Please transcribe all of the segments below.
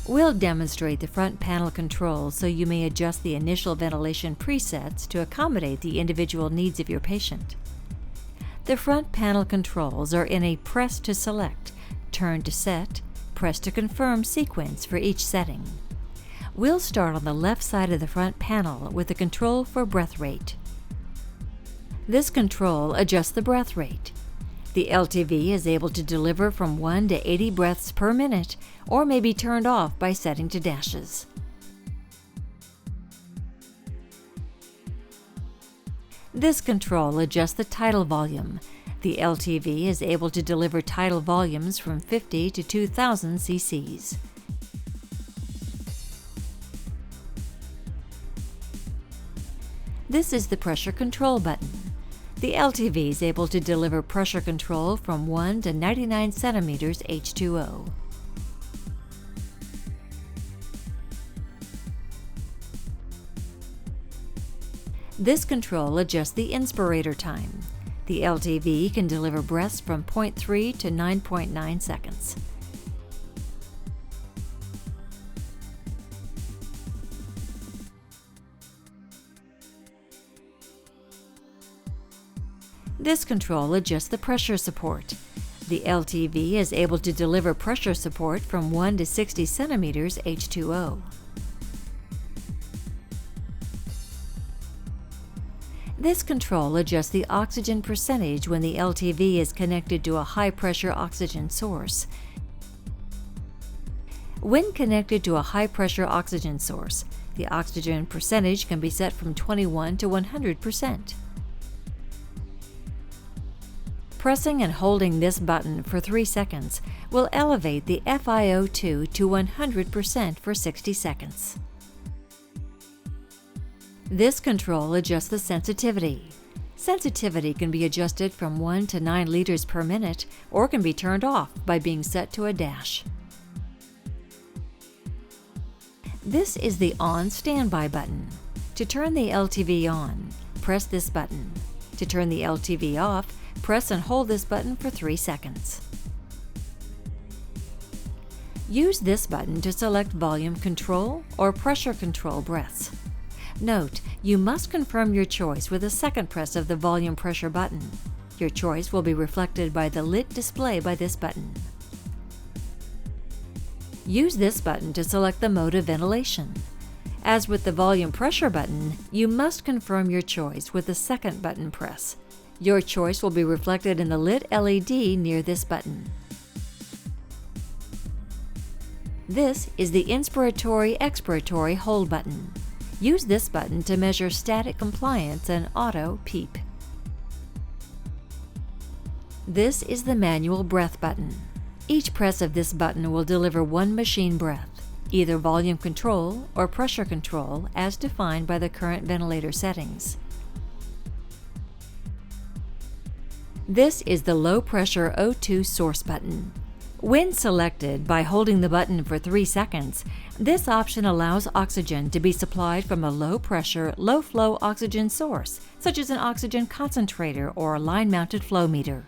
We'll demonstrate the front panel controls so you may adjust the initial ventilation presets to accommodate the individual needs of your patient. The front panel controls are in a press to select, turn to set, press to confirm sequence for each setting. We'll start on the left side of the front panel with the control for breath rate. This control adjusts the breath rate. The LTV is able to deliver from 1 to 80 breaths per minute or may be turned off by setting to dashes. This control adjusts the tidal volume. The LTV is able to deliver tidal volumes from 50 to 2,000 cc's. This is the pressure control button. The LTV is able to deliver pressure control from 1 to 99 centimeters H2O. This control adjusts the inspirator time. The LTV can deliver breaths from 0.3 to 9.9 seconds. This control adjusts the pressure support. The LTV is able to deliver pressure support from 1 to 60 centimeters H2O. This control adjusts the oxygen percentage when the LTV is connected to a high-pressure oxygen source. When connected to a high-pressure oxygen source, the oxygen percentage can be set from 21 to 100%. Pressing and holding this button for 3 seconds will elevate the FiO2 to 100% for 60 seconds. This control adjusts the sensitivity. Sensitivity can be adjusted from 1 to 9 liters per minute or can be turned off by being set to a dash. This is the on standby button. To turn the LTV on, press this button. To turn the LTV off, press and hold this button for 3 seconds. Use this button to select volume control or pressure control breaths. Note, you must confirm your choice with a second press of the volume pressure button. Your choice will be reflected by the lit display by this button. Use this button to select the mode of ventilation. As with the volume pressure button, you must confirm your choice with the second button press. Your choice will be reflected in the lit LED near this button. This is the inspiratory-expiratory hold button. Use this button to measure static compliance and auto PEEP. This is the manual breath button. Each press of this button will deliver one machine breath, either volume control or pressure control as defined by the current ventilator settings. This is the low pressure O2 source button. When selected by holding the button for 3 seconds, this option allows oxygen to be supplied from a low-pressure, low-flow oxygen source, such as an oxygen concentrator or a line-mounted flow meter.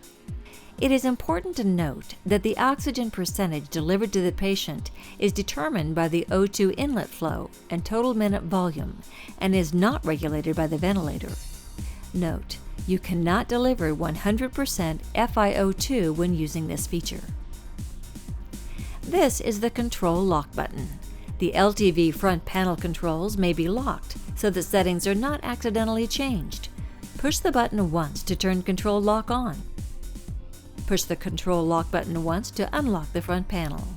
It is important to note that the oxygen percentage delivered to the patient is determined by the O2 inlet flow and total minute volume and is not regulated by the ventilator. Note, you cannot deliver 100% FiO2 when using this feature. This is the control lock button. The LTV front panel controls may be locked so that settings are not accidentally changed. Push the button once to turn control lock on. Push the control lock button once to unlock the front panel.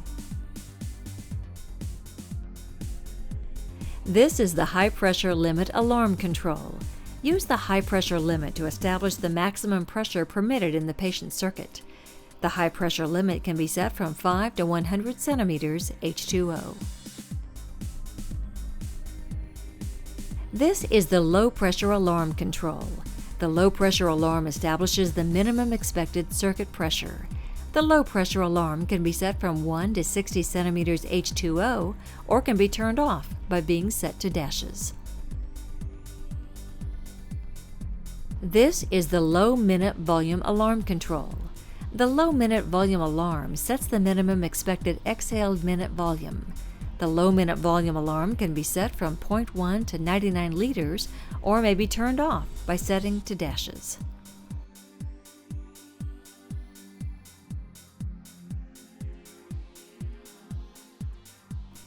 This is the high pressure limit alarm control. Use the high pressure limit to establish the maximum pressure permitted in the patient's circuit. The high pressure limit can be set from 5 to 100 centimeters H2O. This is the low pressure alarm control. The low pressure alarm establishes the minimum expected circuit pressure. The low pressure alarm can be set from 1 to 60 centimeters H2O or can be turned off by being set to dashes. This is the low minute volume alarm control. The low minute volume alarm sets the minimum expected exhaled minute volume. The low minute volume alarm can be set from 0.1 to 99 liters or may be turned off by setting to dashes.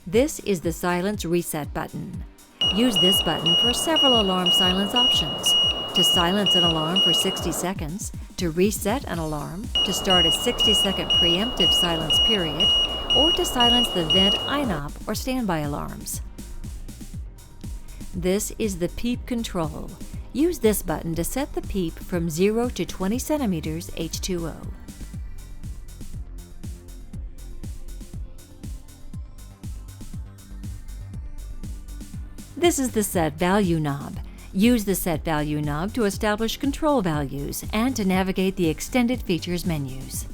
This is the silence reset button. Use this button for several alarm silence options: to silence an alarm for 60 seconds, to reset an alarm, to start a 60-second preemptive silence period, or to silence the vent INOP or standby alarms. This is the PEEP control. Use this button to set the PEEP from 0 to 20 centimeters H2O. This is the Set Value knob. Use the Set Value knob to establish control values and to navigate the extended features menus.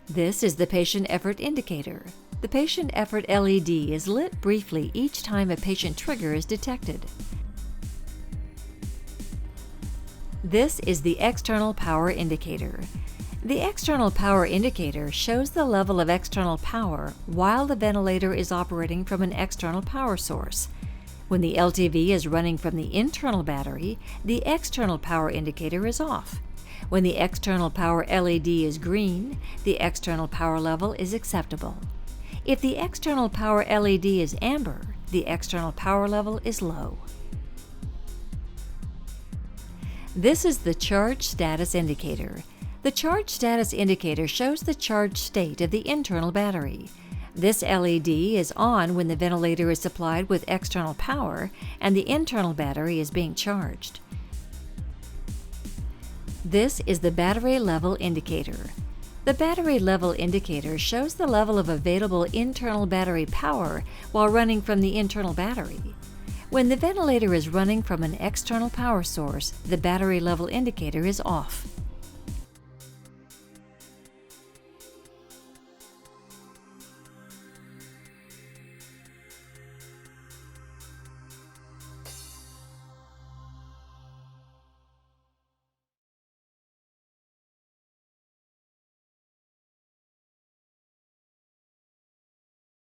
This is the Patient Effort Indicator. The Patient Effort LED is lit briefly each time a patient trigger is detected. This is the External Power Indicator. The external power indicator shows the level of external power while the ventilator is operating from an external power source. When the LTV is running from the internal battery, the external power indicator is off. When the external power LED is green, the external power level is acceptable. If the external power LED is amber, the external power level is low. This is the Charge Status Indicator. The charge status indicator shows the charge state of the internal battery. This LED is on when the ventilator is supplied with external power and the internal battery is being charged. This is the Battery Level Indicator. The Battery Level Indicator shows the level of available internal battery power while running from the internal battery. When the ventilator is running from an external power source, the Battery Level Indicator is off.